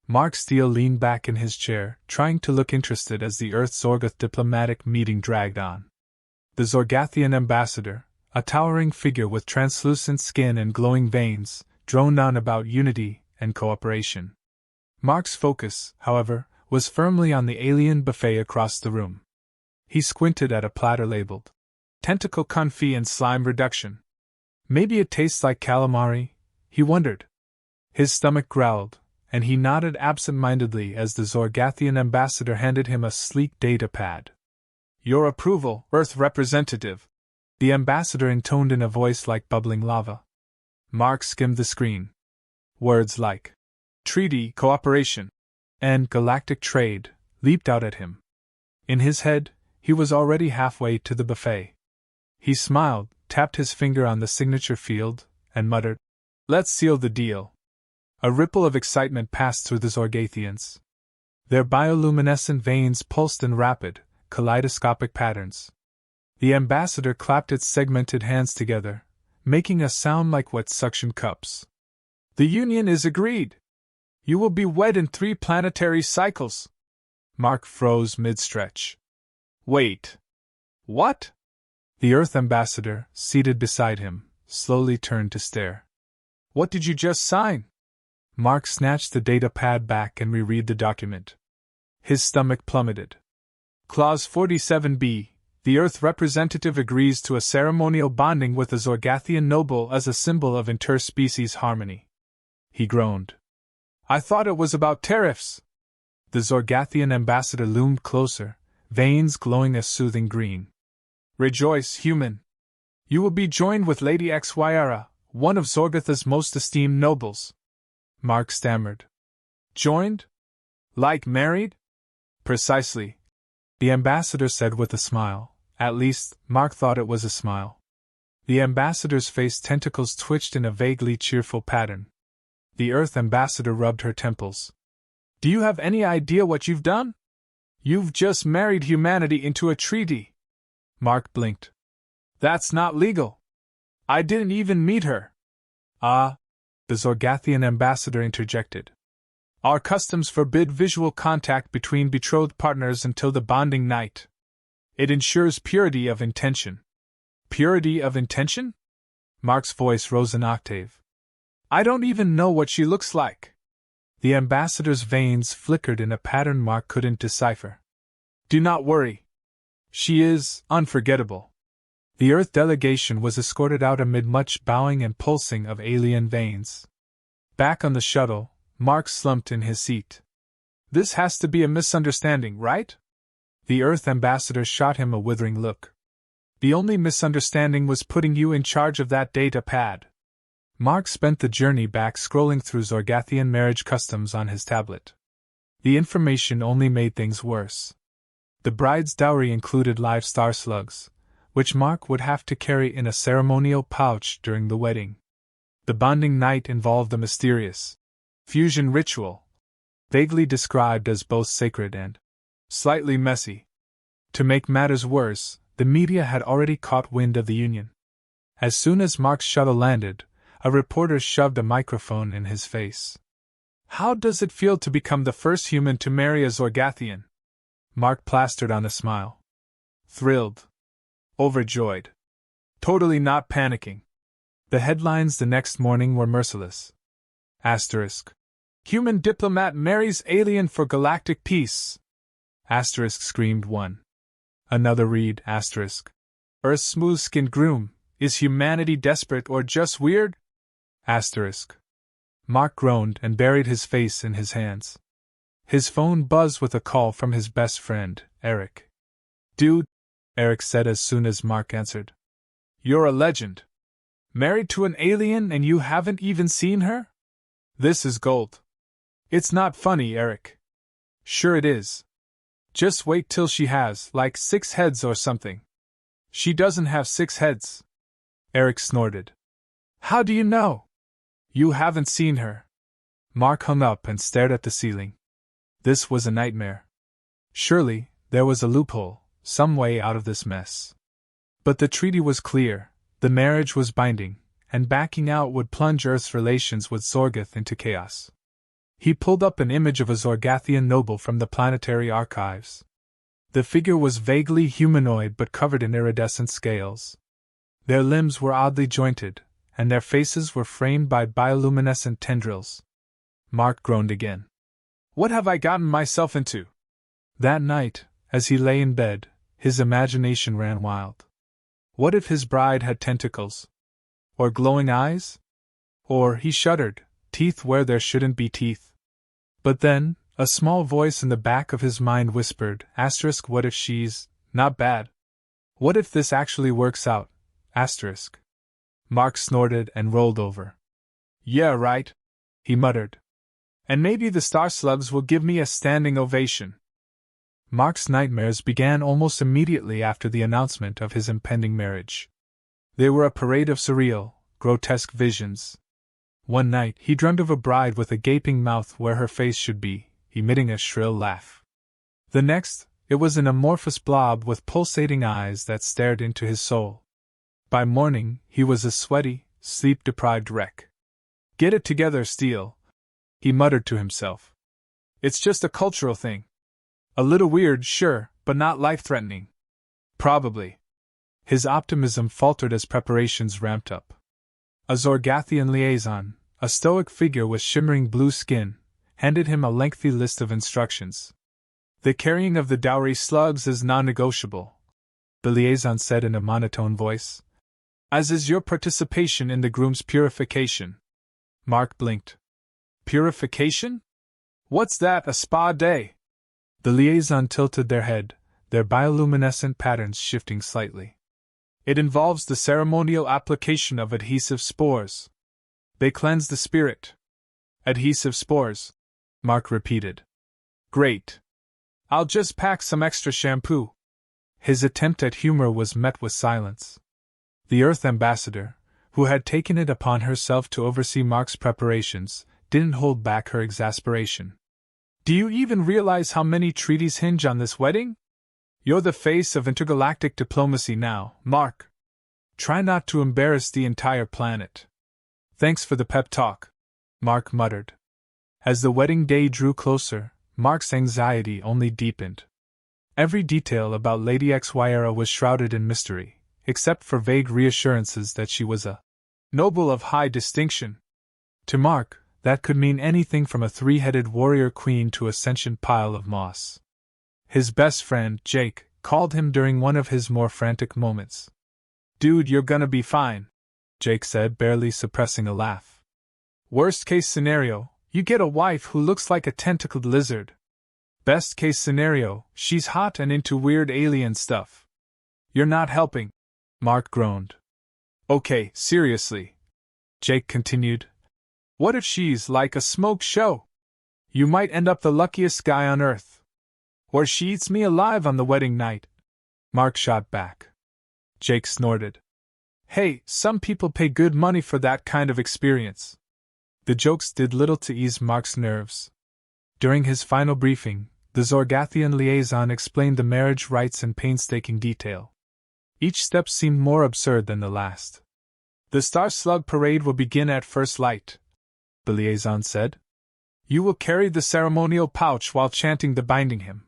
Mark Steele leaned back in his chair, trying to look interested as the Earth-Zorgoth diplomatic meeting dragged on. The Zorgathian ambassador, a towering figure with translucent skin and glowing veins, droned on about unity and cooperation. Mark's focus, however, was firmly on the alien buffet across the room. He squinted at a platter labeled Tentacle Confit and Slime Reduction. Maybe it tastes like calamari, he wondered. His stomach growled, and he nodded absent-mindedly as the Zorgathian ambassador handed him a sleek data pad. Your approval, Earth representative, the ambassador intoned in a voice like bubbling lava. Mark skimmed the screen. Words like treaty, cooperation, and galactic trade leaped out at him. In his head, he was already halfway to the buffet. He smiled, tapped his finger on the signature field, and muttered, "Let's seal the deal." A ripple of excitement passed through the Zorgathians. Their bioluminescent veins pulsed in rapid, kaleidoscopic patterns. The ambassador clapped its segmented hands together, making a sound like wet suction cups. "The union is agreed. You will be wed in 3 planetary cycles." Mark froze mid-stretch. Wait. What? The Earth ambassador, seated beside him, slowly turned to stare. What did you just sign? Mark snatched the data pad back and reread the document. His stomach plummeted. Clause 47b. The Earth representative agrees to a ceremonial bonding with a Zorgathian noble as a symbol of interspecies harmony. He groaned. I thought it was about tariffs. The Zorgathian ambassador loomed closer, veins glowing a soothing green. Rejoice, human. You will be joined with Lady HFY, one of Zorgotha's most esteemed nobles. Mark stammered. Joined? Like married? Precisely. The ambassador said with a smile. At least, Mark thought it was a smile. The ambassador's face tentacles twitched in a vaguely cheerful pattern. The Earth ambassador rubbed her temples. Do you have any idea what you've done? You've just married humanity into a treaty. Mark blinked. That's not legal. I didn't even meet her. Ah, the Zorgathian ambassador interjected. Our customs forbid visual contact between betrothed partners until the bonding night. It ensures purity of intention. Purity of intention? Mark's voice rose an octave. I don't even know what she looks like. The ambassador's veins flickered in a pattern Mark couldn't decipher. Do not worry. She is unforgettable. The Earth delegation was escorted out amid much bowing and pulsing of alien veins. Back on the shuttle, Mark slumped in his seat. This has to be a misunderstanding, right? The Earth ambassador shot him a withering look. The only misunderstanding was putting you in charge of that data pad. Mark spent the journey back scrolling through Zorgathian marriage customs on his tablet. The information only made things worse. The bride's dowry included live star slugs, which Mark would have to carry in a ceremonial pouch during the wedding. The bonding night involved a mysterious fusion ritual, vaguely described as both sacred and slightly messy. To make matters worse, the media had already caught wind of the union. As soon as Mark's shuttle landed, a reporter shoved a microphone in his face. How does it feel to become the first human to marry a Zorgathian? Mark plastered on a smile. Thrilled. Overjoyed. Totally not panicking. The headlines the next morning were merciless. Asterisk. Human diplomat marries alien for galactic peace. Asterisk screamed one. Another read, asterisk. Earth's smooth-skinned groom, is humanity desperate or just weird? Asterisk. Mark groaned and buried his face in his hands. His phone buzzed with a call from his best friend, Eric. Dude, Eric said as soon as Mark answered. You're a legend. Married to an alien and you haven't even seen her? This is gold. It's not funny, Eric. Sure it is. Just wait till she has, like, 6 heads or something. She doesn't have 6 heads. Eric snorted. How do you know? You haven't seen her. Mark hung up and stared at the ceiling. This was a nightmare. Surely, there was a loophole, some way out of this mess. But the treaty was clear, the marriage was binding, and backing out would plunge Earth's relations with Zorgoth into chaos. He pulled up an image of a Zorgathian noble from the planetary archives. The figure was vaguely humanoid but covered in iridescent scales. Their limbs were oddly jointed, and their faces were framed by bioluminescent tendrils. Mark groaned again. What have I gotten myself into? That night, as he lay in bed, his imagination ran wild. What if his bride had tentacles? Or glowing eyes? Or, he shuddered, teeth where there shouldn't be teeth. But then, a small voice in the back of his mind whispered, *, what if she's not bad? What if this actually works out? *. Mark snorted and rolled over. Yeah, right, he muttered. And maybe the star slugs will give me a standing ovation. Mark's nightmares began almost immediately after the announcement of his impending marriage. They were a parade of surreal, grotesque visions. One night he dreamed of a bride with a gaping mouth where her face should be, emitting a shrill laugh. The next, it was an amorphous blob with pulsating eyes that stared into his soul. By morning, he was a sweaty, sleep-deprived wreck. Get it together, Steele, he muttered to himself. It's just a cultural thing. A little weird, sure, but not life-threatening. Probably. His optimism faltered as preparations ramped up. A Zorgathian liaison, a stoic figure with shimmering blue skin, handed him a lengthy list of instructions. The carrying of the dowry slugs is non-negotiable, the liaison said in a monotone voice. As is your participation in the groom's purification. Mark blinked. Purification? What's that, a spa day? The liaison tilted their head, their bioluminescent patterns shifting slightly. It involves the ceremonial application of adhesive spores. They cleanse the spirit. Adhesive spores, Mark repeated. Great. I'll just pack some extra shampoo. His attempt at humor was met with silence. The Earth ambassador, who had taken it upon herself to oversee Mark's preparations, didn't hold back her exasperation. Do you even realize how many treaties hinge on this wedding? You're the face of intergalactic diplomacy now, Mark. Try not to embarrass the entire planet. Thanks for the pep talk, Mark muttered. As the wedding day drew closer, Mark's anxiety only deepened. Every detail about Lady HFY was shrouded in mystery, except for vague reassurances that she was a noble of high distinction. To Mark, that could mean anything from a three-headed warrior queen to a sentient pile of moss. His best friend, Jake, called him during one of his more frantic moments. Dude, you're gonna be fine, Jake said, barely suppressing a laugh. Worst case scenario, you get a wife who looks like a tentacled lizard. Best case scenario, she's hot and into weird alien stuff. You're not helping, Mark groaned. Okay, seriously, Jake continued. What if she's like a smoke show? You might end up the luckiest guy on Earth. Or she eats me alive on the wedding night, Mark shot back. Jake snorted. Hey, some people pay good money for that kind of experience. The jokes did little to ease Mark's nerves. During his final briefing, the Zorgathian liaison explained the marriage rites in painstaking detail. Each step seemed more absurd than the last. The Star Slug parade will begin at first light, the liaison said. You will carry the ceremonial pouch while chanting the binding hymn.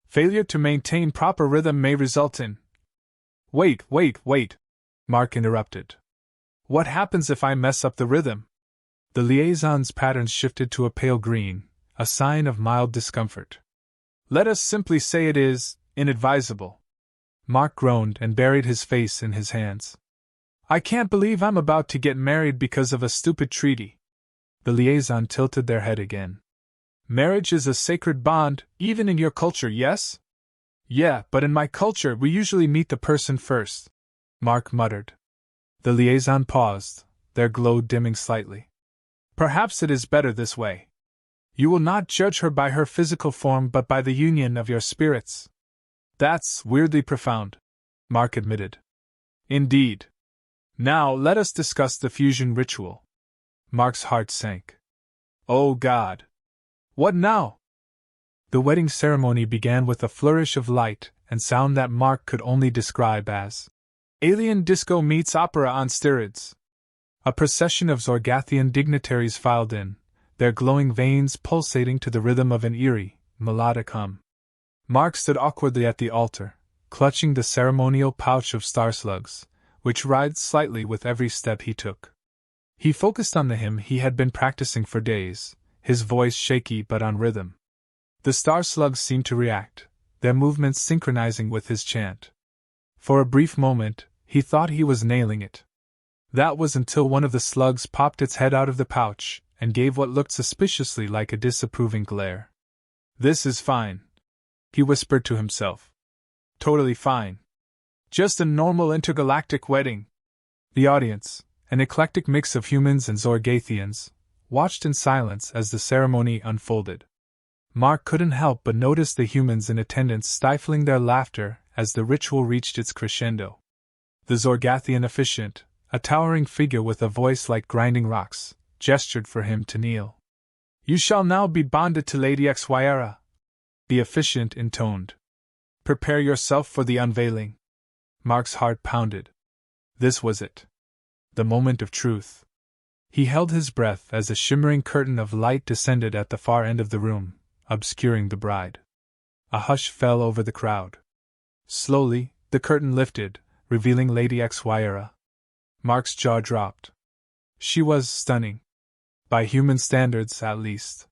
Failure to maintain proper rhythm may result in... Wait, Mark interrupted. What happens if I mess up the rhythm? The liaison's patterns shifted to a pale green, a sign of mild discomfort. Let us simply say it is inadvisable. Mark groaned and buried his face in his hands. I can't believe I'm about to get married because of a stupid treaty. The liaison tilted their head again. Marriage is a sacred bond, even in your culture, yes? Yeah, but in my culture we usually meet the person first, Mark muttered. The liaison paused, their glow dimming slightly. Perhaps it is better this way. You will not judge her by her physical form but by the union of your spirits. That's weirdly profound, Mark admitted. Indeed. Now let us discuss the fusion ritual. Mark's heart sank. Oh God! What now? The wedding ceremony began with a flourish of light and sound that Mark could only describe as alien disco meets opera on steroids. A procession of Zorgathian dignitaries filed in, their glowing veins pulsating to the rhythm of an eerie, melodic hum. Mark stood awkwardly at the altar, clutching the ceremonial pouch of star slugs, which writhed slightly with every step he took. He focused on the hymn he had been practicing for days, his voice shaky but on rhythm. The star slugs seemed to react, their movements synchronizing with his chant. For a brief moment, he thought he was nailing it. That was until one of the slugs popped its head out of the pouch and gave what looked suspiciously like a disapproving glare. "This is fine," he whispered to himself. "Totally fine. Just a normal intergalactic wedding." The audience, an eclectic mix of humans and Zorgathians, watched in silence as the ceremony unfolded. Mark couldn't help but notice the humans in attendance stifling their laughter as the ritual reached its crescendo. The Zorgathian officiant, a towering figure with a voice like grinding rocks, gestured for him to kneel. "You shall now be bonded to Lady HFY," the officiant intoned. "Prepare yourself for the unveiling." Mark's heart pounded. This was it. The moment of truth. He held his breath as a shimmering curtain of light descended at the far end of the room, obscuring the bride. A hush fell over the crowd. Slowly, the curtain lifted, revealing Lady HFY. Mark's jaw dropped. She was stunning. By human standards, at least.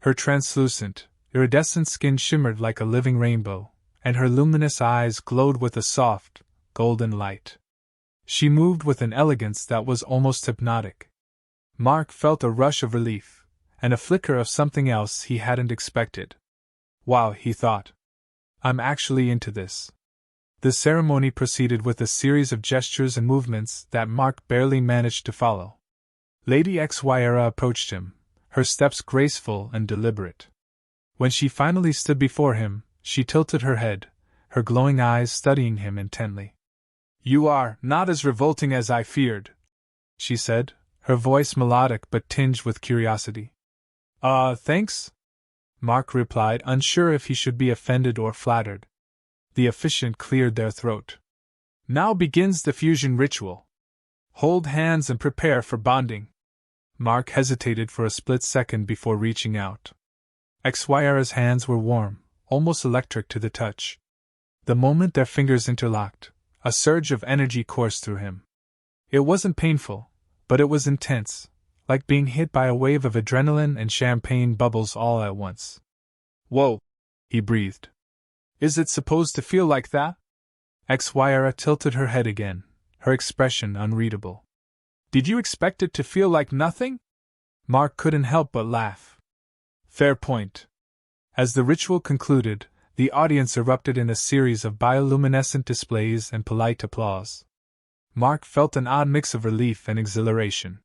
Her translucent, iridescent skin shimmered like a living rainbow, and her luminous eyes glowed with a soft, golden light. She moved with an elegance that was almost hypnotic. Mark felt a rush of relief, and a flicker of something else he hadn't expected. Wow, he thought. I'm actually into this. The ceremony proceeded with a series of gestures and movements that Mark barely managed to follow. Lady HFY approached him, her steps graceful and deliberate. When she finally stood before him, she tilted her head, her glowing eyes studying him intently. "You are not as revolting as I feared," she said, her voice melodic but tinged with curiosity. Thanks?" Mark replied, unsure if he should be offended or flattered. The officiant cleared their throat. "Now begins the fusion ritual. Hold hands and prepare for bonding." Mark hesitated for a split second before reaching out. HFY's hands were warm, almost electric to the touch. The moment their fingers interlocked, a surge of energy coursed through him. It wasn't painful, but it was intense, like being hit by a wave of adrenaline and champagne bubbles all at once. "Whoa," he breathed. "Is it supposed to feel like that?" HFY tilted her head again, her expression unreadable. "Did you expect it to feel like nothing?" Mark couldn't help but laugh. Fair point. As the ritual concluded, the audience erupted in a series of bioluminescent displays and polite applause. Mark felt an odd mix of relief and exhilaration.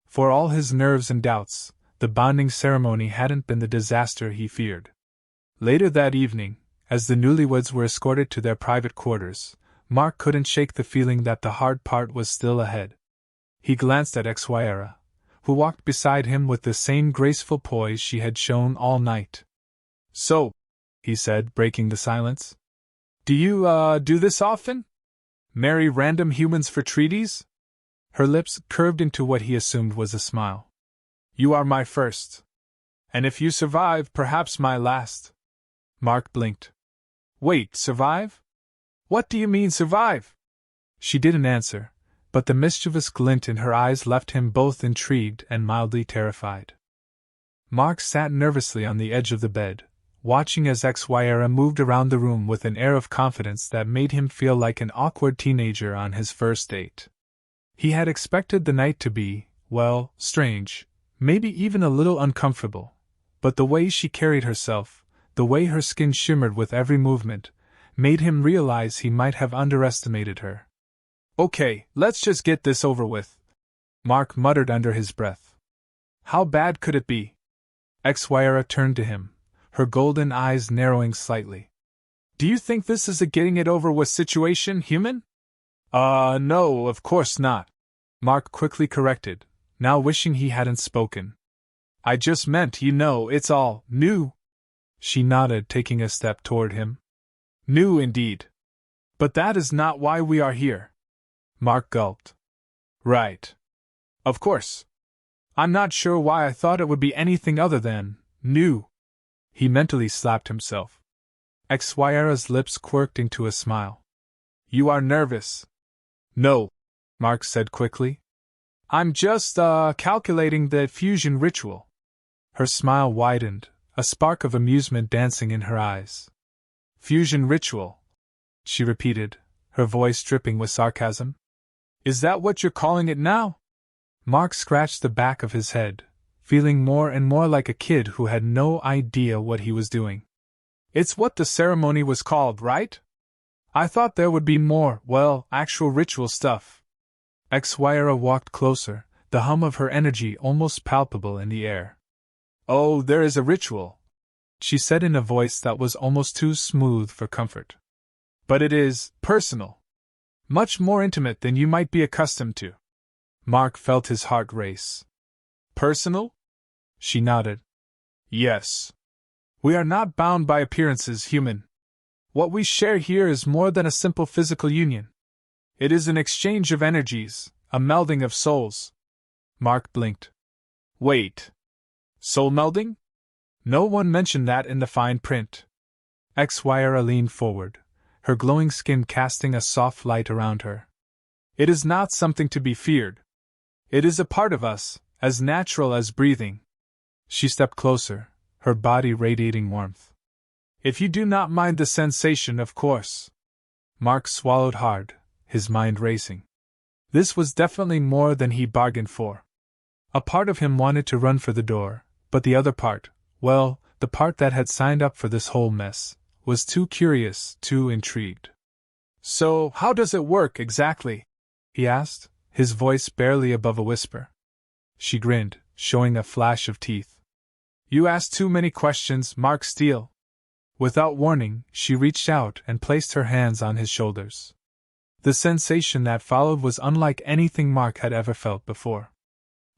For all his nerves and doubts, the bonding ceremony hadn't been the disaster he feared. Later that evening, as the newlyweds were escorted to their private quarters, Mark couldn't shake the feeling that the hard part was still ahead. He glanced at HFY, who walked beside him with the same graceful poise she had shown all night. "So," he said, breaking the silence, "do you, do this often? Marry random humans for treaties?" Her lips curved into what he assumed was a smile. "You are my first. And if you survive, perhaps my last." Mark blinked. "Wait, survive? What do you mean, survive?" She didn't answer, but the mischievous glint in her eyes left him both intrigued and mildly terrified. Mark sat nervously on the edge of the bed, watching as HFY moved around the room with an air of confidence that made him feel like an awkward teenager on his first date. He had expected the night to be, well, strange, maybe even a little uncomfortable, but the way she carried herself, the way her skin shimmered with every movement, made him realize he might have underestimated her. "Okay, let's just get this over with," Mark muttered under his breath. "How bad could it be?" HFY turned to him, her golden eyes narrowing slightly. "Do you think this is a getting it over with situation, human?" No, of course not," Mark quickly corrected, now wishing he hadn't spoken. "I just meant, it's all new." She nodded, taking a step toward him. "New indeed. But that is not why we are here." Mark gulped. "Right. Of course. I'm not sure why I thought it would be anything other than new. He mentally slapped himself. HFY's lips quirked into a smile. You are nervous. No, Mark said quickly. I'm just, calculating the fusion ritual. Her smile widened, a spark of amusement dancing in her eyes. Fusion ritual, she repeated, her voice dripping with sarcasm. Is that what you're calling it now? Mark scratched the back of his head, feeling more and more like a kid who had no idea what he was doing. It's what the ceremony was called, right? I thought there would be more, actual ritual stuff. HFY walked closer, the hum of her energy almost palpable in the air. Oh, there is a ritual, she said in a voice that was almost too smooth for comfort. But it is personal. Much more intimate than you might be accustomed to. Mark felt his heart race. Personal? She nodded. Yes. We are not bound by appearances, human. What we share here is more than a simple physical union. It is an exchange of energies, a melding of souls. Mark blinked. Wait. Soul melding? No one mentioned that in the fine print. HFY leaned forward, her glowing skin casting a soft light around her. It is not something to be feared. It is a part of us, as natural as breathing. She stepped closer, her body radiating warmth. If you do not mind the sensation, of course. Mark swallowed hard, his mind racing. This was definitely more than he bargained for. A part of him wanted to run for the door, but the other part, the part that had signed up for this whole mess, was too curious, too intrigued. So, how does it work exactly? He asked, his voice barely above a whisper. She grinned, showing a flash of teeth. You ask too many questions, Mark Steele. Without warning, she reached out and placed her hands on his shoulders. The sensation that followed was unlike anything Mark had ever felt before.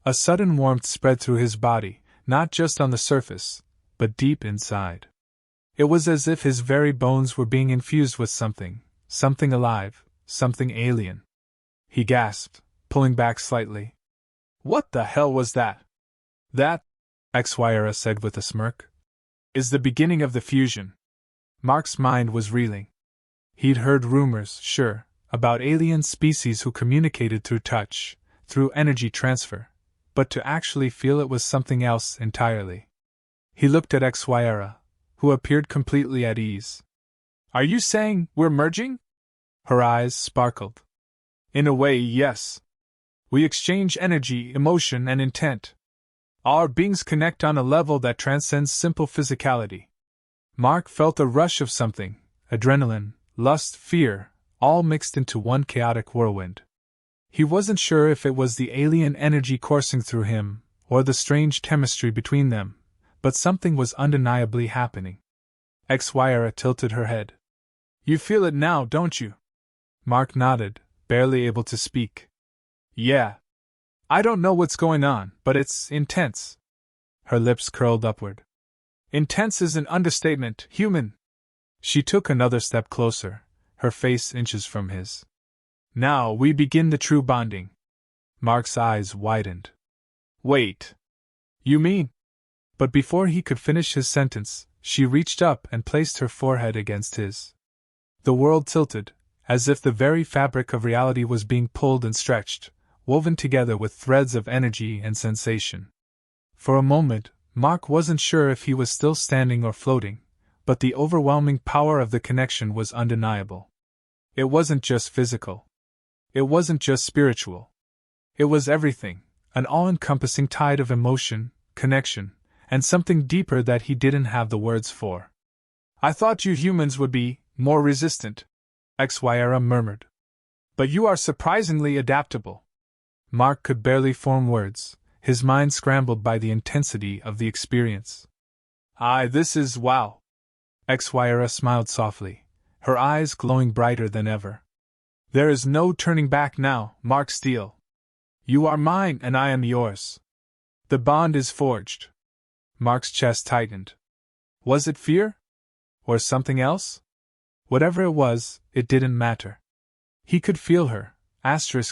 A sudden warmth spread through his body, not just on the surface, but deep inside. It was as if his very bones were being infused with something alive, something alien. He gasped, pulling back slightly. What the hell was that? That, HFY said with a smirk, is the beginning of the fusion. Mark's mind was reeling. He'd heard rumors, sure, about alien species who communicated through touch, through energy transfer, but to actually feel it was something else entirely. He looked at HFY, who appeared completely at ease. Are you saying we're merging? Her eyes sparkled. In a way, yes. We exchange energy, emotion, and intent. Our beings connect on a level that transcends simple physicality. Mark felt a rush of something, adrenaline, lust, fear, all mixed into one chaotic whirlwind. He wasn't sure if it was the alien energy coursing through him, or the strange chemistry between them, but something was undeniably happening. HFY tilted her head. You feel it now, don't you? Mark nodded, barely able to speak. Yeah. I don't know what's going on, but it's intense. Her lips curled upward. Intense is an understatement, human. She took another step closer, her face inches from his. Now we begin the true bonding. Mark's eyes widened. Wait. You mean? But before he could finish his sentence, she reached up and placed her forehead against his. The world tilted, as if the very fabric of reality was being pulled and stretched, woven together with threads of energy and sensation. For a moment, Mark wasn't sure if he was still standing or floating, but the overwhelming power of the connection was undeniable. It wasn't just physical. It wasn't just spiritual. It was everything, an all-encompassing tide of emotion, connection, and something deeper that he didn't have the words for. I thought you humans would be more resistant, HFY murmured. But you are surprisingly adaptable. Mark could barely form words, his mind scrambled by the intensity of the experience. This is wow. HFY smiled softly, her eyes glowing brighter than ever. There is no turning back now, Mark Steele. You are mine and I am yours. The bond is forged. Mark's chest tightened. Was it fear? Or something else? Whatever it was, it didn't matter. He could feel her,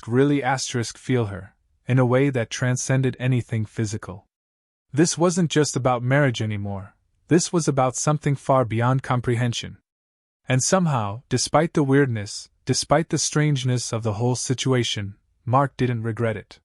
really feel her, in a way that transcended anything physical. This wasn't just about marriage anymore, this was about something far beyond comprehension. And somehow, despite the weirdness, despite the strangeness of the whole situation, Mark didn't regret it.